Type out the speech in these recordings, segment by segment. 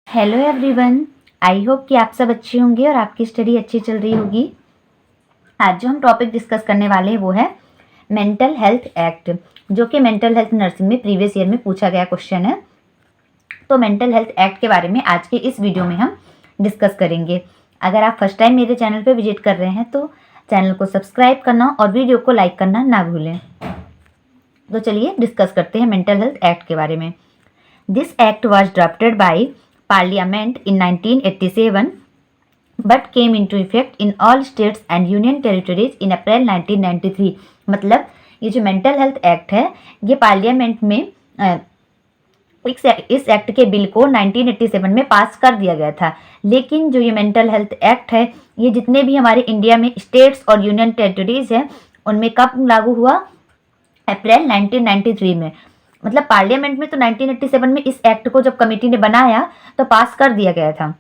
Hello everyone. I hope कि आप सब अच्छे होंगे और आपकी स्टडी अच्छी चल रही होगी। आज जो हम टॉपिक डिस्कस करने वाले हैं वो है मेंटल हेल्थ एक्ट, जो कि मेंटल हेल्थ नर्सिंग में प्रीवियस ईयर में पूछा गया क्वेश्चन है। तो मेंटल हेल्थ एक्ट के बारे में आज के इस वीडियो में हम डिस्कस करेंगे। अगर आप फर्स्ट टाइम मेरे चैनल पर विजिट कर रहे हैं तो चैनल को सब्सक्राइब करना और वीडियो को लाइक करना ना भूलें। तो चलिए डिस्कस करते हैं मेंटल हेल्थ एक्ट के बारे में। This act was drafted by Parliament in 1987 but came into effect in all states and union territories in April 1993। मतलब ये जो मेंटल हेल्थ एक्ट है ये पार्लियामेंट में इस एक्ट के बिल को 1987 में पास कर दिया गया था। लेकिन जो ये मेंटल हेल्थ एक्ट है ये जितने भी हमारे इंडिया में स्टेट्स और यूनियन टेरिटरीज हैं उनमें कब लागू हुआ? अप्रैल 1993 में। मतलब पार्लियामेंट में तो 1987 में इस एक्ट को जब कमेटी ने बनाया तो पास कर दिया गया था,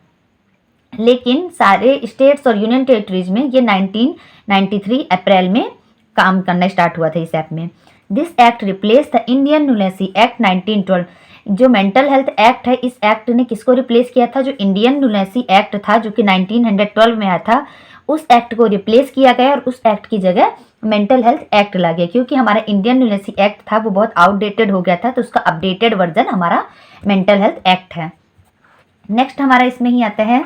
लेकिन सारे स्टेट्स और यूनियन टेरिटरीज में ये 1993 अप्रैल में काम करना स्टार्ट हुआ था इस एक्ट में। This act replace the Indian lunacy act 1912। जो मेंटल हेल्थ एक्ट है इस एक्ट ने किसको रिप्लेस किया था? जो इंडियन न्यूनेसी एक्ट था जो कि 1912 में आया था, उस एक्ट को रिप्लेस किया गया और उस एक्ट की जगह मेंटल हेल्थ एक्ट ला गया। क्योंकि हमारा इंडियन न्यूनेसी एक्ट था वो बहुत आउटडेटेड हो गया था, तो उसका अपडेटेड वर्जन हमारा मेंटल हेल्थ एक्ट है। नेक्स्ट हमारा इसमें ही आता है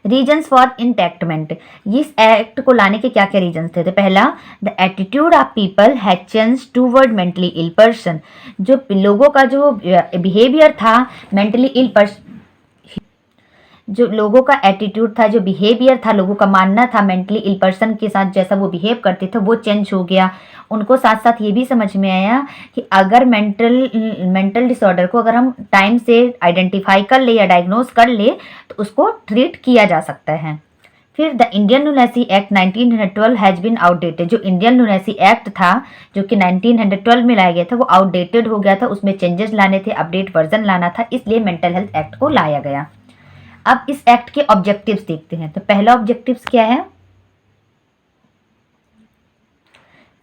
रीजन्स फॉर इंटैक्टमेंट। इस एक्ट को लाने के क्या क्या रीजन्स थे? तो पहला, the attitude of people has changed toward mentally ill person. जो लोगों का जो बिहेवियर था मेंटली इल पर्सन, जो लोगों का एटीट्यूड था, जो बिहेवियर था, लोगों का मानना था मेंटली इल पर्सन के साथ जैसा वो बिहेव करते थे वो चेंज हो गया। उनको साथ साथ ये भी समझ में आया कि अगर मेंटल डिसऑर्डर को अगर हम टाइम से आइडेंटिफाई कर ले या डायग्नोज कर ले तो उसको ट्रीट किया जा सकता है। फिर the Indian lunacy act 1912 has been outdated. जो इंडियन न्यूनेसी एक्ट था जो कि 1912 में लाया गया था वो आउटडेटेड हो गया था, उसमें चेंजेस लाने थे, अपडेट वर्जन लाना था, इसलिए मेंटल हेल्थ एक्ट को लाया गया। अब इस एक्ट के ऑब्जेक्टिव्स देखते हैं। तो पहला ऑब्जेक्टिव्स क्या है?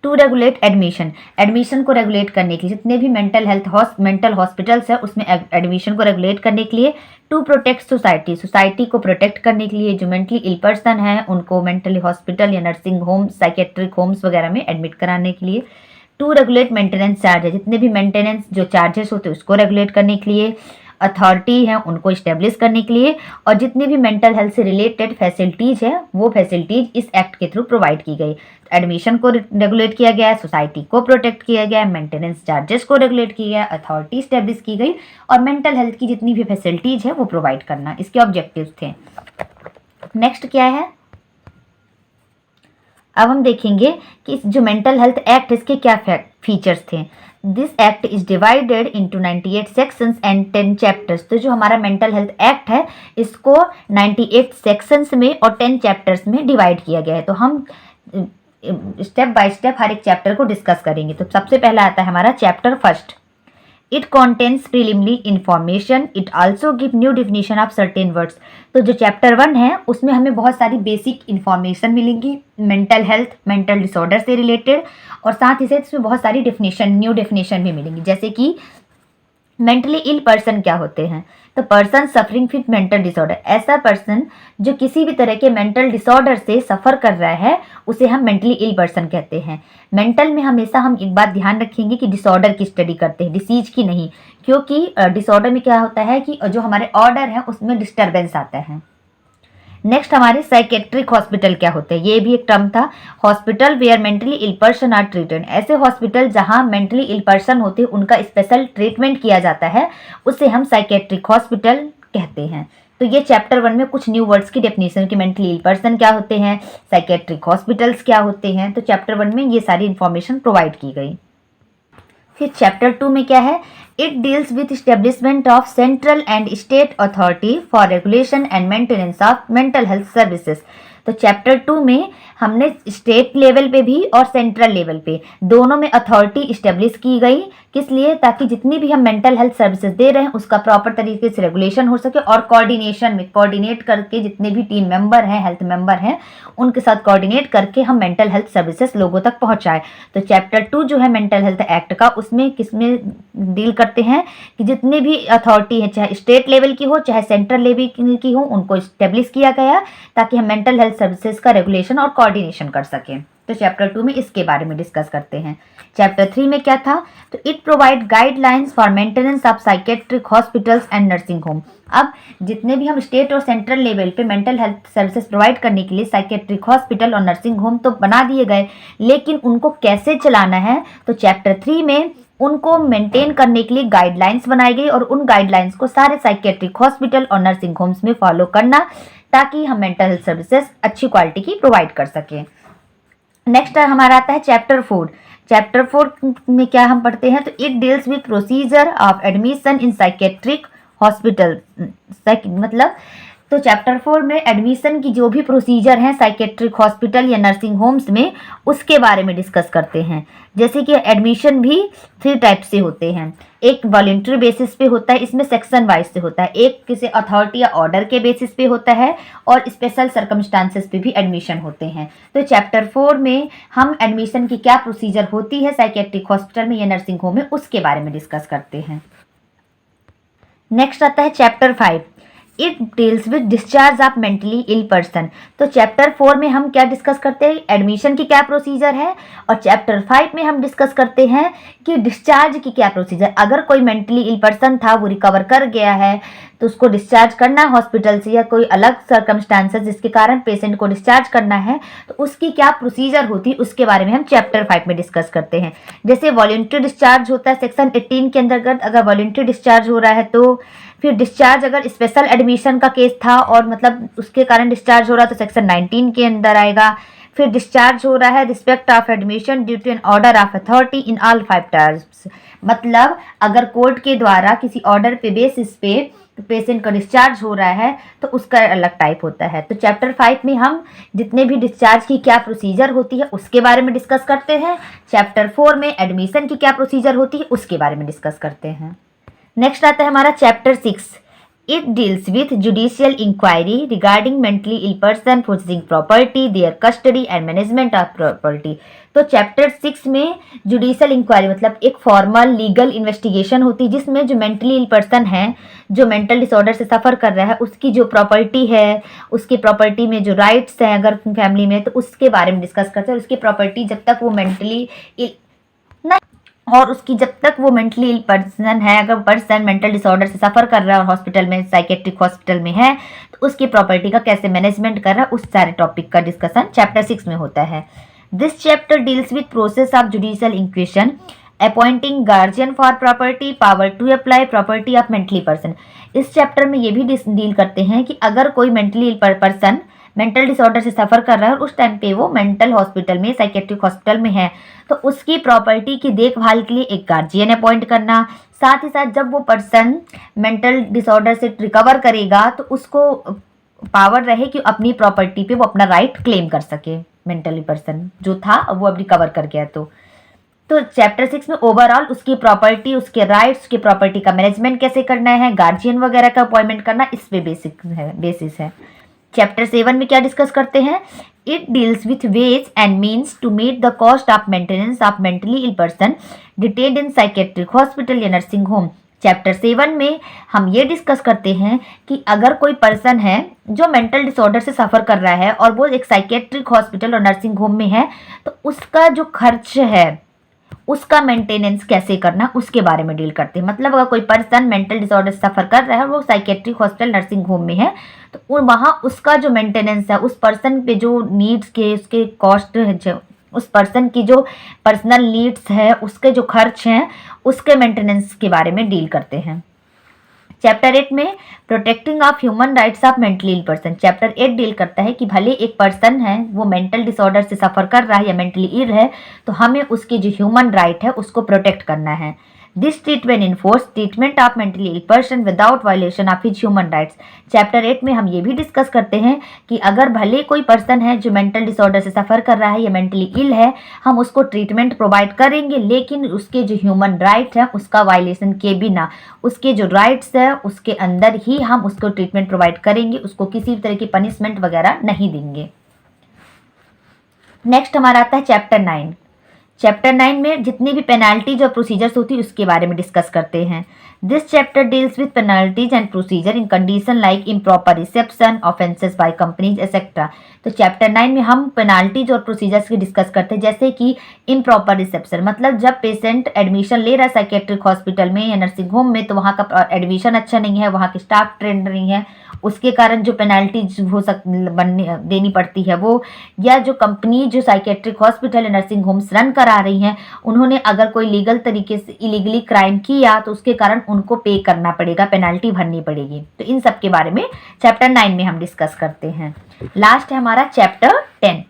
To regulate admission. एडमिशन को रेगुलेट करने के लिए जितने भी मेंटल हॉस्पिटल्स है उसमें एडमिशन को रेगुलेट करने के लिए। टू प्रोटेक्ट सोसाइटी को प्रोटेक्ट करने के लिए जो मेंटली इल पर्सन है उनको मेंटली हॉस्पिटल या नर्सिंग होम, साइकेट्रिक होम्स वगैरह में एडमिट कराने के लिए। टू रेगुलेट मेंटेनेंस चार्ज, जितने भी मेंटेनेंस जो चार्जेस होते हैं उसको रेगुलेट करने के लिए। अथॉरिटी है उनको इस्टेब्लिश करने के लिए। और जितनी भी मेंटल हेल्थ से रिलेटेड फैसिलिटीज़ है वो फैसिलिटीज़ इस एक्ट के थ्रू प्रोवाइड की गई। एडमिशन को रेगुलेट किया गया, सोसाइटी को प्रोटेक्ट किया गया, मेंटेनेंस चार्जेस को रेगुलेट किया गया, अथॉरिटी इस्टेब्लिश की गई और मेंटल हेल्थ की जितनी भी फैसिलिटीज़ है वो प्रोवाइड करना, इसके ऑब्जेक्टिव्स थे। नेक्स्ट क्या है? अब हम देखेंगे कि जो मेंटल हेल्थ एक्ट इसके क्या फीचर्स थे। This act is divided into 98 sections and 10 chapters. तो जो हमारा मेंटल हेल्थ एक्ट है इसको 98 सेक्शंस में और 10 चैप्टर्स में डिवाइड किया गया है। तो हम स्टेप बाय स्टेप हर एक चैप्टर को डिस्कस करेंगे। तो सबसे पहला आता है हमारा chapter first. It contains preliminary information, it also give new definition of certain words. तो जो चैप्टर 1 है उसमें हमें बहुत सारी बेसिक इंफॉर्मेशन मिलेंगी मेंटल हेल्थ, मेंटल डिसऑर्डर से रिलेटेड, और साथ ही साथ इसमें बहुत सारी न्यू डेफिनेशन भी मिलेंगी। जैसे कि मेंटली इल पर्सन क्या होते हैं? तो person suffering with mental disorder, ऐसा पर्सन जो किसी भी तरह के मेंटल डिसऑर्डर से सफ़र कर रहा है उसे हम मेंटली इल पर्सन कहते हैं। मेंटल में हमेशा हम एक बात ध्यान रखेंगे कि डिसऑर्डर की स्टडी करते हैं, डिसीज की नहीं। क्योंकि डिसऑर्डर में क्या होता है कि जो हमारे ऑर्डर है उसमें डिस्टर्बेंस आता है। नेक्स्ट हमारे साइकेट्रिक हॉस्पिटल क्या होते हैं? ये भी एक टर्म था। Hospital where mentally ill person are treated, ऐसे हॉस्पिटल जहां मेंटली इल पर्सन होते हैं उनका स्पेशल ट्रीटमेंट किया जाता है, उसे हम साइकेट्रिक हॉस्पिटल कहते हैं। तो ये चैप्टर 1 में कुछ न्यू वर्ड्स की डेफिनेशन कि मेंटली इल पर्सन क्या होते हैं, साइकेट्रिक हॉस्पिटल्स क्या होते हैं। तो चैप्टर 1 में ये सारी इंफॉर्मेशन प्रोवाइड की गई। फिर चैप्टर 2 में क्या है? It deals with establishment of central and state authority for regulation and maintenance of mental health services. तो चैप्टर 2 में हमने स्टेट लेवल पे भी और सेंट्रल लेवल पे दोनों में अथॉरिटी इस्टेब्लिश की गई। किस लिए? ताकि जितनी भी हम मेंटल हेल्थ सर्विसेज दे रहे हैं उसका प्रॉपर तरीके से रेगुलेशन हो सके और कोऑर्डिनेशन में कोऑर्डिनेट करके जितने भी टीम मेंबर हैं, हेल्थ मेंबर हैं, उनके साथ कोऑर्डिनेट करके हम मेंटल हेल्थ सर्विसेज लोगों तक पहुंचाएं। तो चैप्टर 2 जो है मेंटल हेल्थ एक्ट का, उसमें किसमें डील करते हैं कि जितनी भी अथॉरिटी है, चाहे स्टेट लेवल की हो चाहे सेंट्रल लेवल की हो, उनको इस्टेब्लिश किया गया ताकि हम मेंटल हेल्थ सर्विसेज का रेगुलेशन और कोऑर्डिनेशन कर सकें। तो चैप्टर 2 में इसके बारे में डिस्कस करते हैं। चैप्टर 3 में क्या था? तो it provide guidelines for maintenance of psychiatric hospitals and nursing home. अब जितने भी हम स्टेट और सेंट्रल लेवल पे मेंटल हेल्थ सर्विसेज प्रोवाइड करने के लिए साइकेट्रिक हॉस्पिटल और नर्सिंग होम तो बना दिए गए, लेकिन उनको कैसे चलाना है, तो चैप्टर 3 में उनको मेंटेन करने के लिए गाइडलाइंस बनाई गई और उन गाइडलाइंस को सारे साइकेट्रिक हॉस्पिटल और नर्सिंग होम्स में फॉलो करना ताकि हम मेंटल हेल्थ सर्विसेज अच्छी क्वालिटी की प्रोवाइड कर सकें। नेक्स्ट हमारा आता है चैप्टर 4। चैप्टर 4 में क्या हम पढ़ते हैं? तो it deals with procedure of admission in psychiatric hospital. मतलब तो चैप्टर 4 में एडमिशन की जो भी प्रोसीजर हैं साइकेट्रिक हॉस्पिटल या नर्सिंग होम्स में, उसके बारे में डिस्कस करते हैं। जैसे कि एडमिशन भी 3 टाइप से होते हैं। एक वॉलंटरी बेसिस पे होता है, इसमें सेक्शन वाइज से होता है। एक किसी अथॉरिटी या ऑर्डर के बेसिस पे होता है और स्पेशल सर्कमस्टांसेस पे भी एडमिशन होते हैं। तो चैप्टर 4 में हम एडमिशन की क्या प्रोसीजर होती है साइकेट्रिक हॉस्पिटल में या नर्सिंग होम में, उसके बारे में डिस्कस करते हैं। नेक्स्ट आता है chapter 5। It deals with discharge of mentally ill person. तो चैप्टर 4 में हम क्या डिस्कस करते हैं? एडमिशन की क्या प्रोसीजर है, और चैप्टर 5 में हम डिस्कस करते हैं कि डिस्चार्ज की क्या प्रोसीजर। अगर कोई मेंटली इल पर्सन था, वो रिकवर कर गया है, तो उसको डिस्चार्ज करना है हॉस्पिटल से, या कोई अलग सर्कमस्टांसेस जिसके कारण पेशेंट को डिस्चार्ज करना है, तो उसकी क्या प्रोसीजर होती है, उसके बारे में हम चैप्टर 5 में डिस्कस करते हैं। जैसे वॉलंटरी डिस्चार्ज होता है सेक्शन 18 के अंतर्गत, अगर वॉलंटरी डिस्चार्ज हो रहा है तो फिर डिस्चार्ज अगर स्पेशल एडमिशन का केस था और मतलब उसके कारण डिस्चार्ज हो रहा तो सेक्शन 19 के अंदर आएगा। फिर डिस्चार्ज हो रहा है respect of admission due to an order of authority in all 5 terms. मतलब अगर कोर्ट के द्वारा किसी ऑर्डर पे बेसिस पे पेशेंट का डिस्चार्ज हो रहा है तो उसका अलग टाइप होता है। तो चैप्टर 5 में हम जितने भी डिस्चार्ज की क्या प्रोसीजर होती है उसके बारे में डिस्कस करते हैं। चैप्टर 4 में एडमिशन की क्या प्रोसीजर होती है उसके बारे में डिस्कस करते हैं। नेक्स्ट आता है हमारा chapter 6। It deals with judicial inquiry regarding mentally ill person possessing property, their custody and management of property. तो चैप्टर 6 में जुडिशियल इंक्वायरी मतलब एक फॉर्मल लीगल इन्वेस्टिगेशन होती है, जिसमें जो मेंटली इल पर्सन है, जो मेंटल डिसऑर्डर से सफ़र कर रहा है, उसकी जो प्रॉपर्टी है, उसकी प्रॉपर्टी में जो राइट्स हैं अगर फैमिली में, तो उसके बारे में डिस्कस करते हैं। उसकी प्रॉपर्टी जब तक वो मेंटली और उसकी जब तक वो मेंटली इल पर्सन है, अगर पर्सन मेंटल डिसऑर्डर से सफ़र कर रहा है और हॉस्पिटल में साइकेट्रिक हॉस्पिटल में है, तो उसकी प्रॉपर्टी का कैसे मैनेजमेंट कर रहा है, उस सारे टॉपिक का डिस्कशन चैप्टर 6 में होता है। This chapter deals with process of judicial inquisition, appointing guardian for property, power to apply property of mentally person. इस चैप्टर में ये भी डील करते हैं कि अगर कोई mentally ill person mental disorder से सफ़र कर रहा है और उस टाइम पे वो मेंटल हॉस्पिटल में साइकेट्रिक हॉस्पिटल में है, तो उसकी प्रॉपर्टी की देखभाल के लिए एक गार्जियन अपॉइंट करना। साथ ही साथ जब वो पर्सन मेंटल डिसऑर्डर से रिकवर करेगा तो उसको पावर रहे कि अपनी प्रॉपर्टी पे वो अपना राइट क्लेम कर सके। मेंटली पर्सन जो था वो अब रिकवर कर गया तो चैप्टर 6 में ओवरऑल उसकी प्रॉपर्टी, उसके राइट्स, उसकी प्रॉपर्टी का मैनेजमेंट कैसे करना है, गार्जियन वगैरह का अपॉइंटमेंट करना, इस पे बेसिस है। चैप्टर 7 में क्या डिस्कस करते हैं? It deals with ways and means to meet the cost of maintenance of mentally ill person detained in psychiatric hospital या नर्सिंग होम। चैप्टर 7 में हम ये डिस्कस करते हैं कि अगर कोई पर्सन है जो मेंटल डिसऑर्डर से सफ़र कर रहा है और वो एक साइकेट्रिक हॉस्पिटल और नर्सिंग होम में है, तो उसका जो खर्च है उसका मेंटेनेंस कैसे करना, उसके बारे में डील करते हैं। मतलब अगर कोई पर्सन मेंटल डिसऑर्डर से सफ़र कर रहा है और वो साइकेट्रिक हॉस्पिटल नर्सिंग होम में है, तो वहाँ उसका जो मेंटेनेंस है, उस पर्सन पे जो नीड्स के उसके कॉस्ट है, उस पर्सन की जो पर्सनल नीड्स है, उसके जो खर्च हैं, उसके मेंटेनेंस के बारे में डील करते हैं। चैप्टर 8 में protecting of human rights of mentally ill person. Chapter 8 deal करता है कि भले एक पर्सन है वो मेंटल डिसऑर्डर से सफ़र कर रहा है या मेंटली इल है, तो हमें उसकी जो ह्यूमन राइट है उसको प्रोटेक्ट करना है। This treatment enforce treatment of mentally ill person without violation of his human rights. Chapter 8 में हम ये भी डिस्कस करते हैं कि अगर भले कोई पर्सन है जो मेंटल डिसऑर्डर से सफ़र कर रहा है या मेंटली इल है, हम उसको ट्रीटमेंट प्रोवाइड करेंगे, लेकिन उसके जो ह्यूमन राइट्स हैं उसका वायलेशन किए बिना, उसके जो राइट्स है उसके अंदर ही हम उसको ट्रीटमेंट प्रोवाइड करेंगे, उसको किसी भी तरह की पनिशमेंट वगैरह नहीं देंगे। नेक्स्ट हमारा आता है चैप्टर 9। चैप्टर 9 में जितनी भी पेनाल्टीज और प्रोसीजर्स होती है उसके बारे में डिस्कस करते हैं। This chapter deals with penalties and procedure in condition like improper reception, offences by companies etcetera. तो चैप्टर 9 में हम पेनाल्टीज और प्रोसीजर्स की डिस्कस करते हैं, जैसे कि इम्प्रॉपर रिसेप्शन, मतलब जब पेशेंट एडमिशन ले रहा है साइकेट्रिक हॉस्पिटल में या नर्सिंग होम में, तो वहाँ का एडमिशन अच्छा नहीं है, वहाँ के स्टाफ ट्रेंड नहीं है, उसके कारण जो पेनाल्टीज देनी पड़ती है वो, या जो कंपनी जो साइकेट्रिक हॉस्पिटल या नर्सिंग होम्स रन करा रही हैं उन्होंने अगर कोई लीगल तरीके से इलीगली क्राइम किया तो उसके कारण उनको पे करना पड़ेगा, पेनाल्टी भरनी पड़ेगी। तो इन सब के बारे में चैप्टर 9 में हम डिस्कस करते हैं। लास्ट है हमारा chapter 10।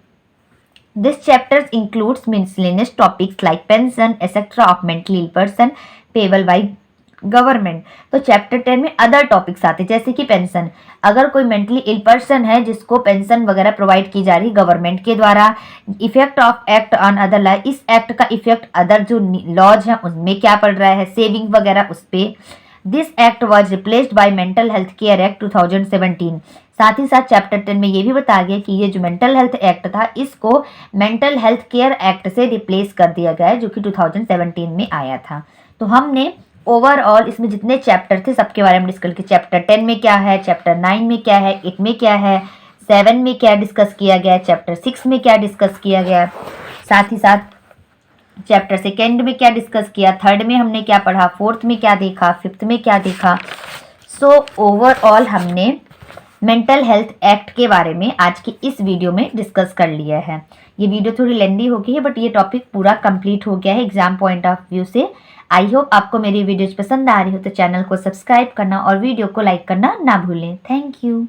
This chapter includes miscellaneous topics like pension etcetera of mentally ill person payable by government. तो चैप्टर 10 में अदर टॉपिक्स आते हैं, जैसे कि पेंशन, अगर कोई मेंटली इल पर्सन है जिसको पेंशन वगैरह प्रोवाइड की जा रही है गवर्नमेंट के द्वारा, effect of act on other law, इस एक्ट का इफेक्ट अदर जो लॉज हैं उनमें क्या पड़ रहा है, सेविंग वगैरह उस पर। This act was replaced by mental health care act 2017। साथ ही साथ चैप्टर 10 में ये भी बताया गया कि ये जो मेंटल हेल्थ एक्ट था इसको मेंटल हेल्थ केयर एक्ट से रिप्लेस कर दिया गया है, जो कि 2017 में आया था। तो हमने ओवरऑल इसमें जितने चैप्टर थे सबके बारे में डिस्कस किया। चैप्टर 10 में क्या है, चैप्टर 9 में क्या है, 8 में क्या है, 7 में क्या डिस्कस किया गया, चैप्टर 6 में क्या डिस्कस किया गया, साथ ही साथ चैप्टर 2 में क्या डिस्कस किया, 3rd में हमने क्या पढ़ा, 4th में क्या देखा, 5th में क्या देखा। सो ओवरऑल हमने मेंटल हेल्थ एक्ट के बारे में आज की इस वीडियो में डिस्कस कर लिया है। ये वीडियो थोड़ी लेंदी हो गई है बट ये टॉपिक पूरा कंप्लीट हो गया है एग्जाम पॉइंट ऑफ व्यू से। आई होप आपको मेरी वीडियोज पसंद आ रही हो तो चैनल को सब्सक्राइब करना और वीडियो को लाइक करना ना भूलें। Thank you.